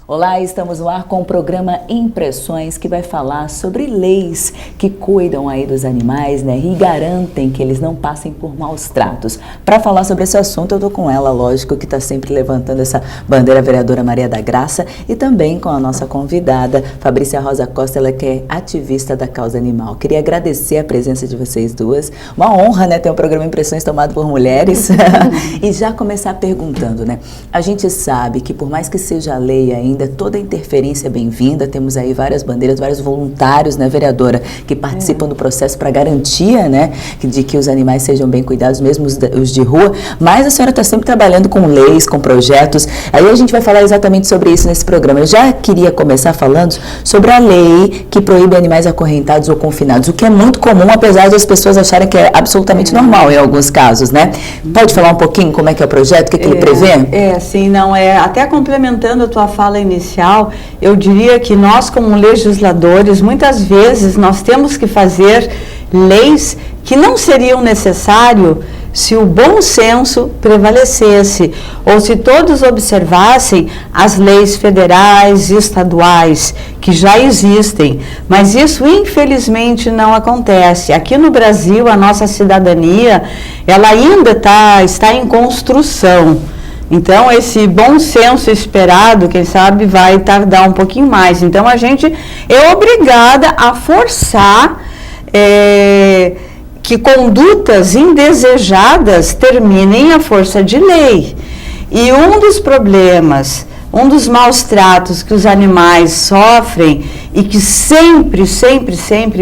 Olá, estamos no ar com o programa Impressões, que vai falar sobre leis que cuidam aí dos animais, né, e garantem que eles não passem por maus tratos. Para falar sobre esse assunto, eu estou com ela, lógico, que está sempre levantando essa bandeira, a vereadora Maria da Graça, e também com a nossa convidada, Fabrícia Rosa Costa, ela que é ativista da causa animal. Queria agradecer a presença de vocês duas. Uma honra, né, ter um programa Impressões tomado por mulheres. E já começar perguntando, né, a gente sabe que por mais que seja lei ainda, toda interferência é bem-vinda, temos aí várias bandeiras, vários voluntários, né, vereadora, que participam do processo para garantia, né, de que os animais sejam bem cuidados, mesmo os de rua, mas a senhora está sempre trabalhando com leis, com projetos, aí a gente vai falar exatamente sobre isso nesse programa. Eu já queria começar falando sobre a lei que proíbe animais acorrentados ou confinados, o que é muito comum, apesar das pessoas acharem que é absolutamente normal em alguns casos, né? Pode falar um pouquinho como é que é o projeto, o que ele prevê? Sim, não, até complementando a tua fala inicial, eu diria que nós, como legisladores, muitas vezes nós temos que fazer leis que não seriam necessárias se o bom senso prevalecesse, ou se todos observassem as leis federais e estaduais que já existem, mas isso infelizmente não acontece. Aqui no Brasil, a nossa cidadania, ela ainda está em construção. Então, esse bom senso esperado, quem sabe, vai tardar um pouquinho mais. Então, a gente é obrigada a forçar que condutas indesejadas terminem à força de lei. E um dos problemas, um dos maus tratos que os animais sofrem e que sempre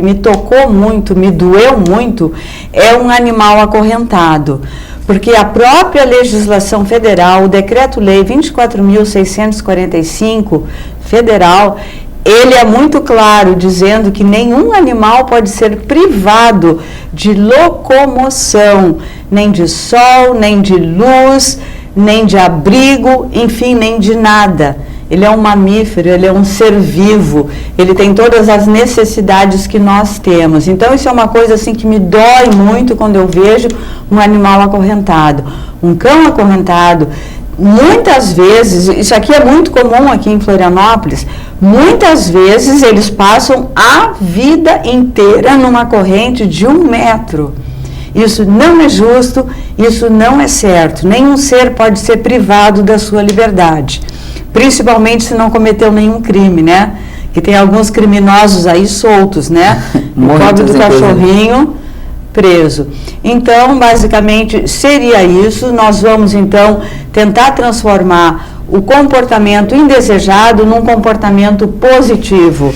me tocou muito, me doeu muito, é um animal acorrentado. Porque a própria legislação federal, o Decreto-Lei 24.645 federal, ele é muito claro, dizendo que nenhum animal pode ser privado de locomoção, nem de sol, nem de luz, nem de abrigo, enfim, nem de nada. Ele é um mamífero, ele é um ser vivo, ele tem todas as necessidades que nós temos. Então, isso é uma coisa assim que me dói muito quando eu vejo um animal acorrentado. Um cão acorrentado, muitas vezes, isso aqui é muito comum aqui em Florianópolis, muitas vezes eles passam a vida inteira numa corrente de 1 metro. Isso não é justo, isso não é certo. Nenhum ser pode ser privado da sua liberdade. Principalmente se não cometeu nenhum crime, né? Que tem alguns criminosos aí soltos, né? O pobre do cachorrinho preso. Então, basicamente, seria isso. Nós vamos, então, tentar transformar o comportamento indesejado num comportamento positivo,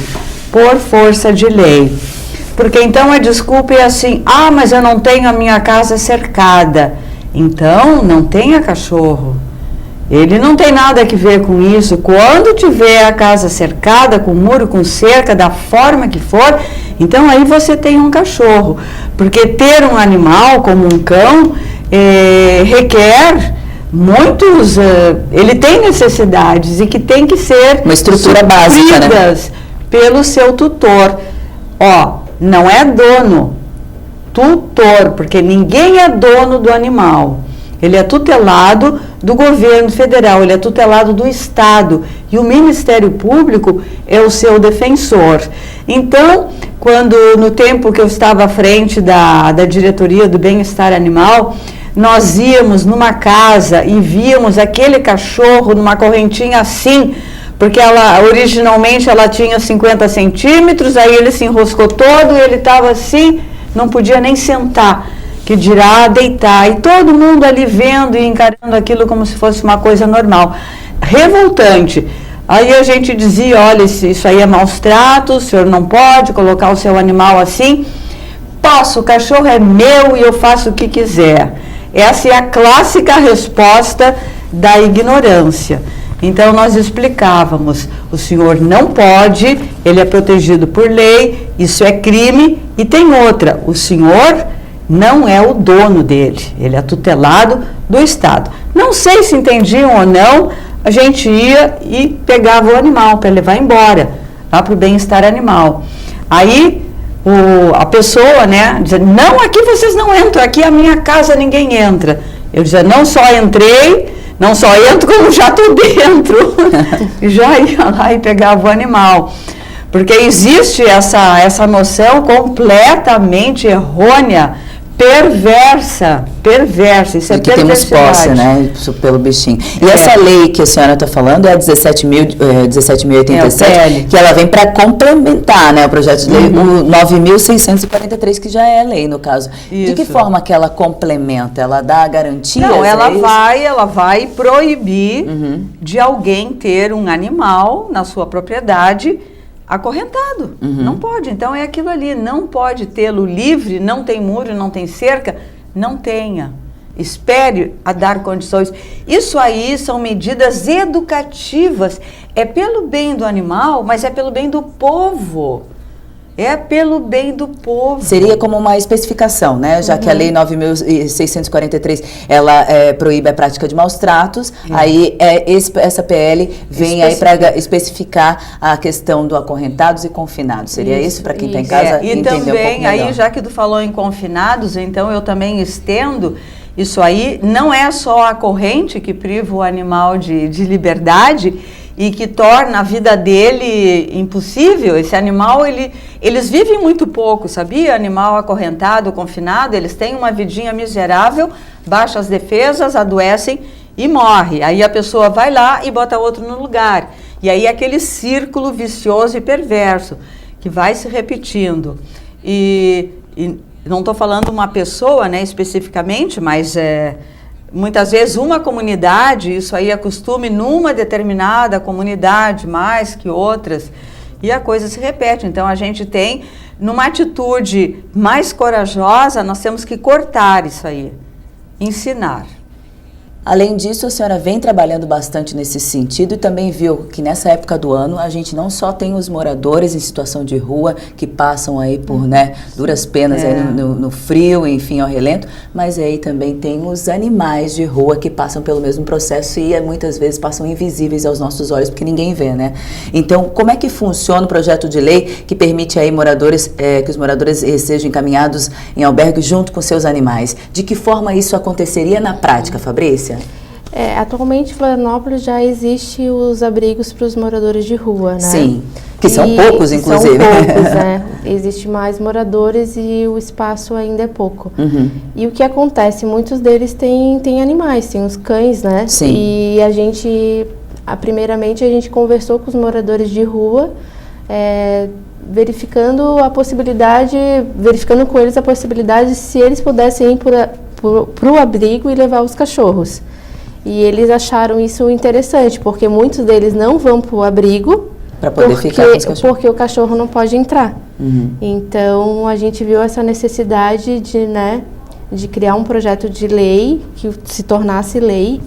por força de lei. Porque, então, a desculpa é assim, mas eu não tenho a minha casa cercada. Então, não tenha cachorro. Ele não tem nada a ver com isso. Quando tiver a casa cercada, com muro, com cerca, da forma que for, então aí você tem um cachorro. Porque ter um animal como um cão requer muitos... ele tem necessidades e que tem que ser... uma estrutura básica, né? Pelo seu tutor. Não é dono, tutor, porque ninguém é dono do animal. Ele é tutelado do governo federal, ele é tutelado do Estado e o Ministério Público é o seu defensor. Então, no tempo que eu estava à frente da diretoria do bem-estar animal, nós íamos numa casa e víamos aquele cachorro numa correntinha assim, porque originalmente ela tinha 50 centímetros, aí ele se enroscou todo e ele estava assim, não podia nem sentar, que dirá deitar, e todo mundo ali vendo e encarando aquilo como se fosse uma coisa normal. Revoltante. Aí a gente dizia, olha, isso aí é maus tratos, o senhor não pode colocar o seu animal assim. Posso, o cachorro é meu e eu faço o que quiser. Essa é a clássica resposta da ignorância. Então, nós explicávamos, o senhor não pode, ele é protegido por lei, isso é crime, e tem outra, o senhor não é o dono dele, ele é tutelado do Estado. Não sei se entendiam ou não, a gente ia e pegava o animal para levar embora, lá para o bem-estar animal. Aí, a pessoa, né, dizia, não, aqui vocês não entram, aqui é a minha casa, ninguém entra. Eu dizia, não só entrei, Não só entro, como já estou dentro. Já ia lá e pegava o animal. Porque existe essa noção completamente errônea, perversa, isso é que temos posse, né, pelo bichinho. E essa lei que a senhora está falando é a 17.087, que ela vem para complementar, né, o projeto de lei, o 9.643, que já é lei, no caso. Isso. De que forma que ela complementa? Ela dá garantia? Não, ela vai proibir de alguém ter um animal na sua propriedade acorrentado. Não pode. Então é aquilo ali, não pode tê-lo livre, não tem muro, não tem cerca, não tenha. Espere a dar condições. Isso aí são medidas educativas. É pelo bem do animal, mas é pelo bem do povo. É pelo bem do povo. Seria como uma especificação, né? Já que a Lei 9.643, ela proíbe a prática de maus tratos, aí essa PL vem aí para especificar a questão do acorrentados e confinados. Seria isso para quem está em casa e entender também, um pouco melhor. aí já que tu falou em confinados, então eu também estendo isso aí. Não é só a corrente que priva o animal de liberdade e que torna a vida dele impossível. Esse animal, eles vivem muito pouco, sabia? Animal acorrentado, confinado, eles têm uma vidinha miserável, baixas defesas, adoecem e morre. Aí a pessoa vai lá e bota outro no lugar. E aí aquele círculo vicioso e perverso que vai se repetindo. E não estou falando uma pessoa, né, especificamente, mas muitas vezes uma comunidade, isso aí é costume numa determinada comunidade mais que outras, e a coisa se repete. Então a gente tem, numa atitude mais corajosa, nós temos que cortar isso aí, ensinar. Além disso, a senhora vem trabalhando bastante nesse sentido e também viu que nessa época do ano a gente não só tem os moradores em situação de rua que passam aí por, né, duras penas aí no frio, enfim, ao relento, mas aí também tem os animais de rua que passam pelo mesmo processo e muitas vezes passam invisíveis aos nossos olhos porque ninguém vê, né? Então, como é que funciona o projeto de lei que permite aí que os moradores sejam encaminhados em albergue junto com seus animais? De que forma isso aconteceria na prática, Fabrícia? Atualmente em Florianópolis já existe os abrigos para os moradores de rua, né? Sim, que são poucos, inclusive. São poucos, né? Existe mais moradores e o espaço ainda é pouco. E o que acontece? Muitos deles têm animais, tem os cães, né? Sim. E primeiramente a gente conversou com os moradores de rua, verificando com eles a possibilidade de se eles pudessem ir para o abrigo e levar os cachorros. E eles acharam isso interessante, porque muitos deles não vão para o abrigo para poder ficar com os cachorros. Porque o cachorro não pode entrar. Então, a gente viu essa necessidade de criar um projeto de lei que se tornasse lei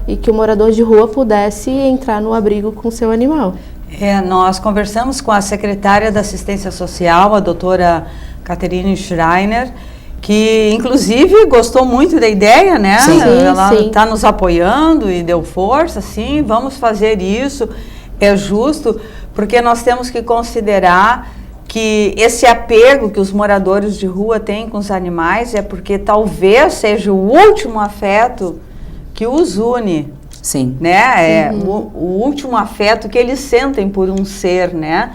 e que o morador de rua pudesse entrar no abrigo com seu animal. Nós conversamos com a secretária da Assistência Social, a doutora Caterine Schreiner, que inclusive gostou muito da ideia, né? Sim. Ela está nos apoiando e deu força, sim, vamos fazer isso, é justo, porque nós temos que considerar que esse apego que os moradores de rua têm com os animais é porque talvez seja o último afeto que os une. Sim. Né? O último afeto que eles sentem por um ser, né?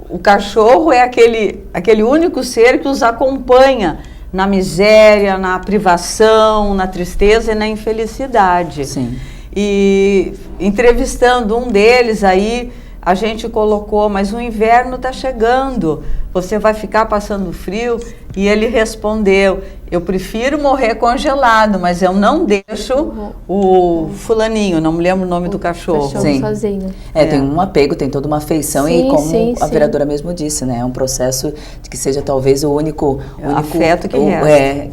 O cachorro é aquele único ser que os acompanha na miséria, na privação, na tristeza e na infelicidade. Sim. E entrevistando um deles aí, a gente colocou, mas o inverno está chegando, você vai ficar passando frio? E ele respondeu, eu prefiro morrer congelado, mas eu não deixo o fulaninho, não me lembro o nome do cachorro. Cachorro sozinho. Tem um apego, tem toda uma afeição e como a vereadora mesmo disse, né, é um processo de que seja talvez o único afeto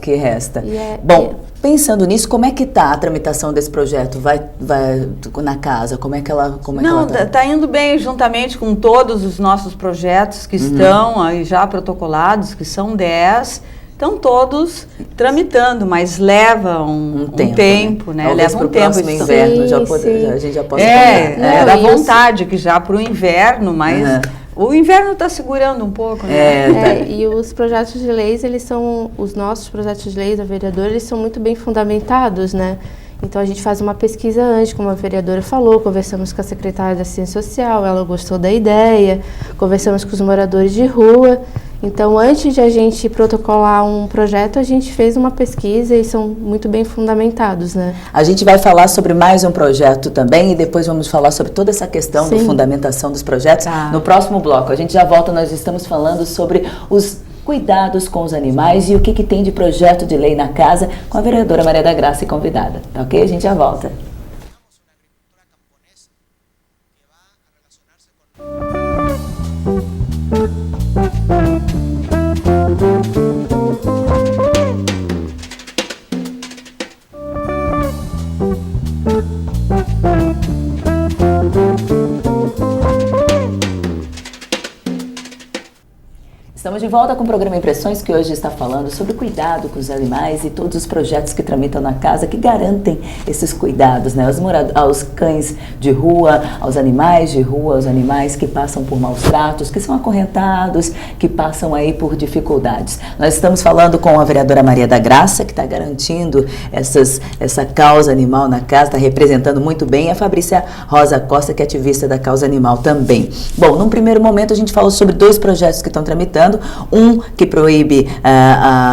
que resta. Bom, pensando nisso, como é que está a tramitação desse projeto? Vai na casa? Como é que ela está indo bem juntamente com todos os nossos projetos que estão aí já protocolados, que são 10, estão todos tramitando, mas leva um tempo, né? Leva um tempo. Próximo inverno, a gente já pode dá vontade que já para o inverno, mas o inverno está segurando um pouco, né? E os projetos de leis, os nossos projetos de leis da vereadora, eles são muito bem fundamentados, né? Então a gente faz uma pesquisa antes, como a vereadora falou, conversamos com a secretária da Assistência Social, ela gostou da ideia, conversamos com os moradores de rua. Então, antes de a gente protocolar um projeto, a gente fez uma pesquisa e são muito bem fundamentados, né? A gente vai falar sobre mais um projeto também e depois vamos falar sobre toda essa questão Sim. da fundamentação dos projetos no próximo bloco. A gente já volta, nós estamos falando sobre os cuidados com os animais e o que tem de projeto de lei na casa com a vereadora Maria da Graça e convidada. Tá ok? A gente já volta. Estamos de volta com o programa Impressões, que hoje está falando sobre cuidado com os animais e todos os projetos que tramitam na casa que garantem esses cuidados, né? Aos cães de rua, aos animais de rua, aos animais que passam por maus tratos, que são acorrentados, que passam aí por dificuldades. Nós estamos falando com a vereadora Maria da Graça, que está garantindo essa causa animal na casa, está representando muito bem, e a Fabrícia Rosa Costa, que é ativista da causa animal também. Bom, num primeiro momento a gente falou sobre 2 projetos que estão tramitando. Um que proíbe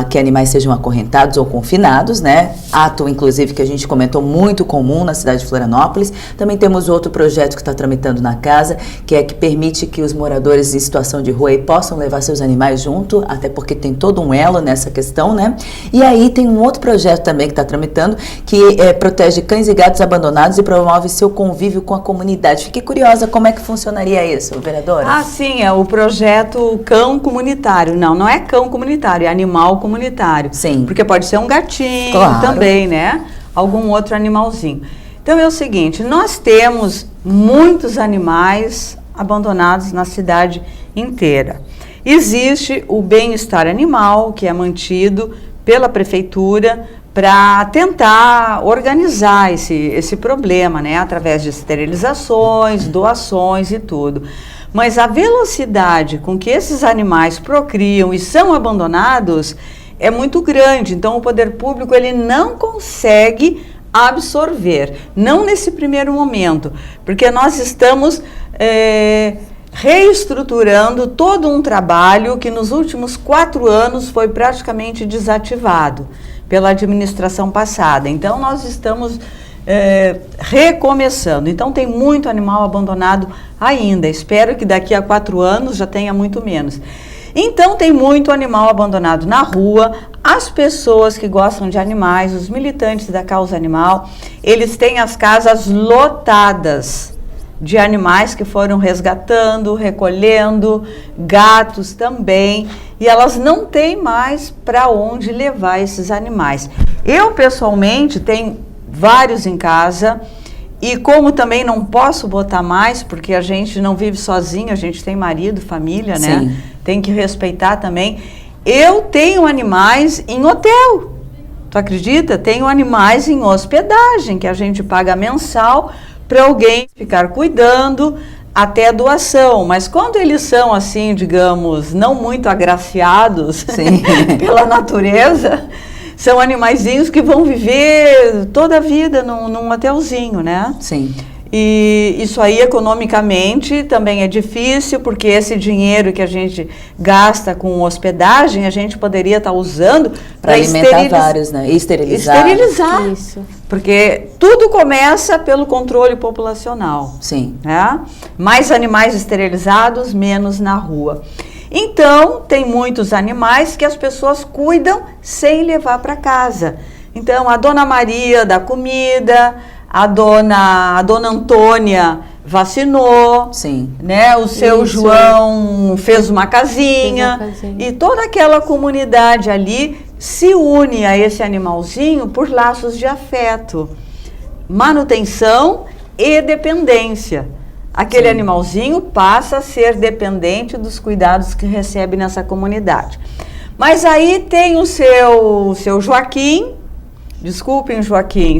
que animais sejam acorrentados ou confinados, né? Ato, inclusive, que a gente comentou, muito comum na cidade de Florianópolis. Também temos outro projeto que está tramitando na casa, que permite que os moradores em situação de rua aí possam levar seus animais junto, até porque tem todo um elo nessa questão, né? E aí tem um outro projeto também que está tramitando, que protege cães e gatos abandonados e promove seu convívio com a comunidade. Fiquei curiosa, como é que funcionaria isso, vereadora? Sim, é o projeto Cão Comunitário. Não é cão comunitário, é animal comunitário. Sim. Porque pode ser um gatinho Claro. também, né? Algum outro animalzinho. Então é o seguinte, nós temos muitos animais abandonados na cidade inteira. Existe o bem-estar animal, que é mantido pela prefeitura para tentar organizar esse problema, né? Através de esterilizações, doações e tudo. Mas a velocidade com que esses animais procriam e são abandonados é muito grande. Então, o poder público ele não consegue absorver, não nesse primeiro momento, porque nós estamos reestruturando todo um trabalho que nos últimos 4 anos foi praticamente desativado pela administração passada. Então, nós estamos recomeçando. Então tem muito animal abandonado ainda. Espero que daqui a 4 anos já tenha muito menos. Então tem muito animal abandonado na rua. As pessoas que gostam de animais, os militantes da causa animal, eles têm as casas lotadas de animais que foram resgatando, recolhendo, gatos também, e elas não têm mais para onde levar esses animais. Eu pessoalmente tenho vários em casa, e como também não posso botar mais, porque a gente não vive sozinho, a gente tem marido, família, né? Sim. Tem que respeitar também. Eu tenho animais em hotel, tu acredita? Tenho animais em hospedagem, que a gente paga mensal para alguém ficar cuidando até a doação. Mas quando eles são assim, digamos, não muito agraciados pela natureza, são animaizinhos que vão viver toda a vida num hotelzinho, né? Sim. E isso aí, economicamente, também é difícil, porque esse dinheiro que a gente gasta com hospedagem, a gente poderia estar usando para alimentar vários, né? Esterilizar. Isso. Porque tudo começa pelo controle populacional. Sim. Né? Mais animais esterilizados, menos na rua. Então, tem muitos animais que as pessoas cuidam sem levar para casa. Então, a dona Maria dá comida, a dona Antônia vacinou, sim, né? O seu João fez uma casinha, e toda aquela comunidade ali se une a esse animalzinho por laços de afeto, manutenção e dependência. Aquele animalzinho passa a ser dependente dos cuidados que recebe nessa comunidade. Mas aí tem o seu Joaquim, desculpem, Joaquim,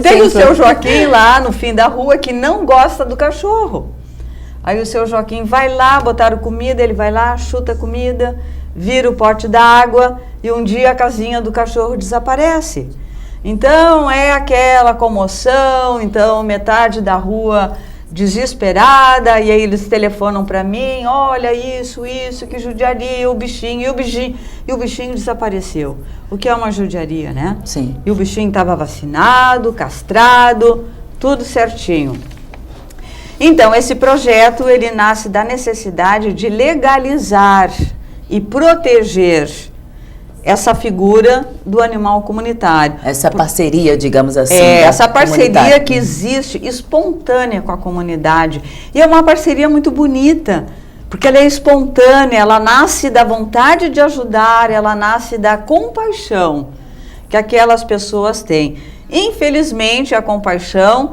tem o seu Joaquim lá no fim da rua que não gosta do cachorro. Aí o seu Joaquim vai lá, botaram comida, ele vai lá, chuta a comida, vira o pote d'água e um dia a casinha do cachorro desaparece. Então é aquela comoção, então metade da rua desesperada, e aí eles telefonam para mim, olha isso, que judiaria, o bichinho desapareceu. O que é uma judiaria, né? Sim. E o bichinho estava vacinado, castrado, tudo certinho. Então, esse projeto, ele nasce da necessidade de legalizar e proteger essa figura do animal comunitário. Essa parceria, digamos assim. Essa parceria que existe espontânea com a comunidade. E é uma parceria muito bonita, porque ela é espontânea, ela nasce da vontade de ajudar, ela nasce da compaixão que aquelas pessoas têm. Infelizmente, a compaixão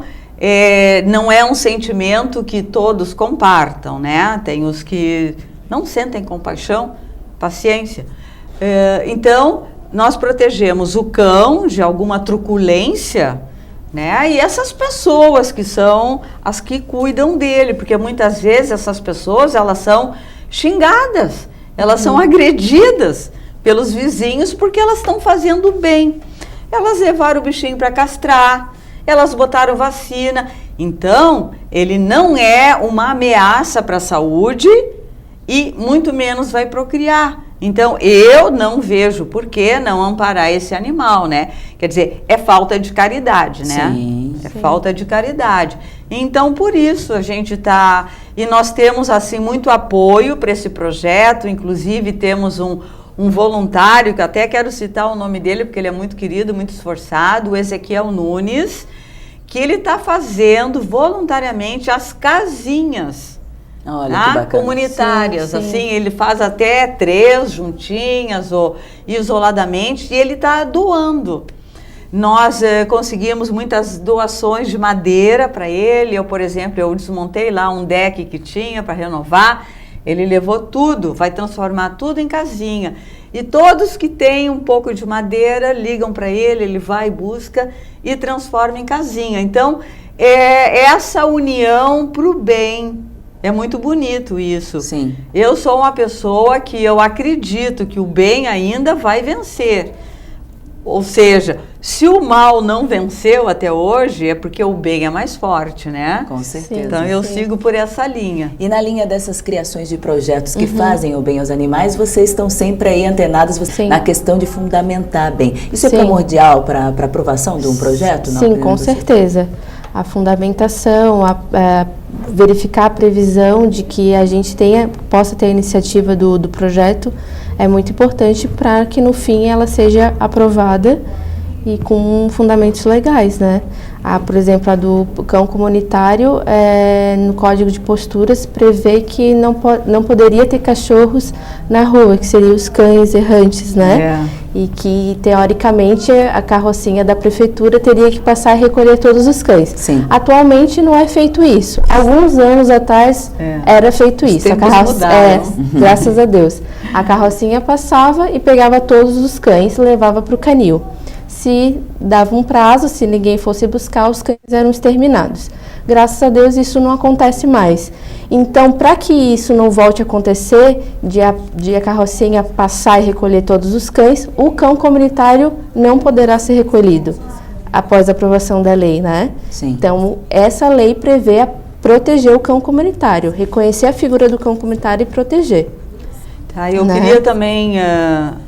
não é um sentimento que todos compartam, né? Tem os que não sentem compaixão, paciência. Então, nós protegemos o cão de alguma truculência, né? E essas pessoas que são as que cuidam dele, porque muitas vezes essas pessoas, elas são xingadas, elas são agredidas pelos vizinhos porque elas estão fazendo bem. Elas levaram o bichinho para castrar, elas botaram vacina. Então, ele não é uma ameaça para a saúde e muito menos vai procriar. Então, eu não vejo por que não amparar esse animal, né? Quer dizer, é falta de caridade, né? Sim, é falta de caridade. Então, por isso, a gente está... E nós temos, assim, muito apoio para esse projeto. Inclusive, temos um voluntário, que até quero citar o nome dele, porque ele é muito querido, muito esforçado, o Ezequiel Nunes, que ele está fazendo voluntariamente as casinhas, olha, que bacana, comunitárias. Sim, sim. Assim, ele faz até 3 juntinhas ou isoladamente, e ele está doando. Nós conseguimos muitas doações de madeira para ele. Eu, por exemplo, eu desmontei lá um deck que tinha para renovar. Ele levou tudo, vai transformar tudo em casinha. E todos que têm um pouco de madeira ligam para ele, ele vai, busca e transforma em casinha. Então, essa união para o bem. É muito bonito isso. Sim. Eu sou uma pessoa que eu acredito que o bem ainda vai vencer. Ou seja, se o mal não venceu até hoje, é porque o bem é mais forte, né? Com certeza. Então eu sigo por essa linha. E na linha dessas criações de projetos que fazem o bem aos animais, vocês estão sempre aí antenados na questão de fundamentar bem. Isso é primordial para a aprovação de um projeto? Sim, com certeza. A fundamentação, verificar a previsão de que a gente possa ter a iniciativa do projeto é muito importante para que no fim ela seja aprovada e com fundamentos legais, né? Por exemplo, a do cão comunitário, no Código de Posturas, prevê que não poderia ter cachorros na rua, que seriam os cães errantes, né? E que, teoricamente, a carrocinha da prefeitura teria que passar e recolher todos os cães. Sim. Atualmente não é feito isso. Alguns anos atrás era feito isso. A carrocinha, graças a Deus. A carrocinha passava e pegava todos os cães e levava para o canil. Se dava um prazo, se ninguém fosse buscar, os cães eram exterminados. Graças a Deus isso não acontece mais. Então, para que isso não volte a acontecer, de a carrocinha passar e recolher todos os cães, o cão comunitário não poderá ser recolhido após a aprovação da lei, né? Sim. Então, essa lei prevê proteger o cão comunitário, reconhecer a figura do cão comunitário e proteger. Eu queria também,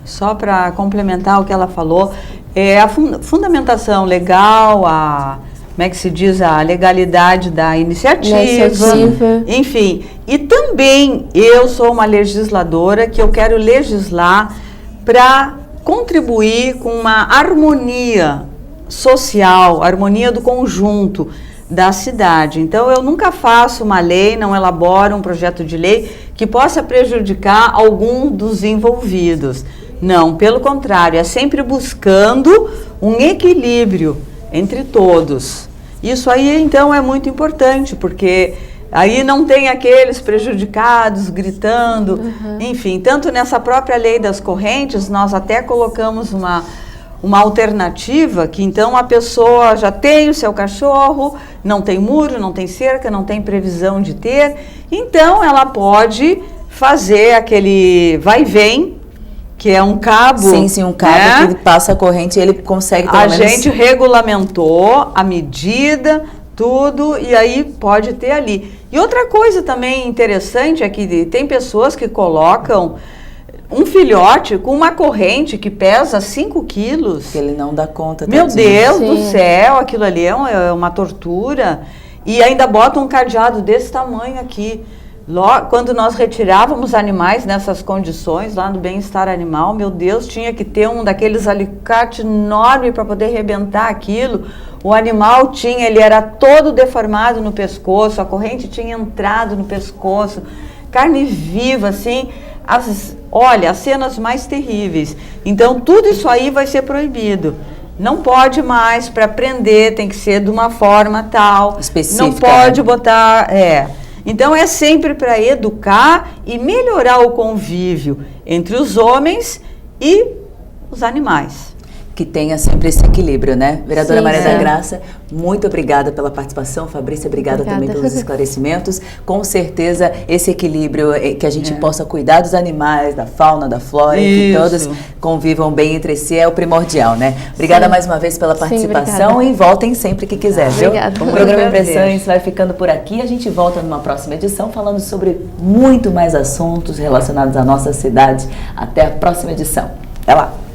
só para complementar o que ela falou, a fundamentação legal, como é que se diz, a legalidade da iniciativa, enfim. E também eu sou uma legisladora que eu quero legislar para contribuir com uma harmonia social, harmonia do conjunto da cidade. Então, eu nunca faço uma lei, não elaboro um projeto de lei que possa prejudicar algum dos envolvidos. Não, pelo contrário, é sempre buscando um equilíbrio entre todos. Isso aí, então, é muito importante, porque aí não tem aqueles prejudicados gritando, enfim. Tanto nessa própria lei das correntes, nós até colocamos uma alternativa que, então, a pessoa já tem o seu cachorro, não tem muro, não tem cerca, não tem previsão de ter, então ela pode fazer aquele vai e vem que é um cabo. Sim, um cabo, né? Que passa a corrente e ele consegue pelo menos... A gente regulamentou a medida, tudo, e aí pode ter ali. E outra coisa também interessante é que tem pessoas que colocam um filhote com uma corrente que pesa 5 quilos. Que ele não dá conta. Meu Deus do céu, aquilo ali é uma tortura. E ainda bota um cadeado desse tamanho aqui. Quando nós retirávamos animais nessas condições, lá no bem-estar animal, meu Deus, tinha que ter um daqueles alicates enorme para poder arrebentar aquilo. O animal ele era todo deformado no pescoço, a corrente tinha entrado no pescoço, carne viva, assim, olha, as cenas mais terríveis. Então, tudo isso aí vai ser proibido. Não pode mais, para prender, tem que ser de uma forma tal. Específica. Não pode botar... Então, é sempre para educar e melhorar o convívio entre os homens e os animais. Que tenha sempre esse equilíbrio, né? Vereadora Maria da sim. Graça, muito obrigada pela participação. Fabrícia, obrigada também pelos esclarecimentos. Com certeza, esse equilíbrio, que a gente possa cuidar dos animais, da fauna, da flora, e que todos convivam bem entre si, é o primordial, né? Obrigada mais uma vez pela participação e voltem sempre que quiser, viu? Obrigada. O programa Impressões vai ficando por aqui. A gente volta numa próxima edição falando sobre muito mais assuntos relacionados à nossa cidade. Até a próxima edição. Até lá!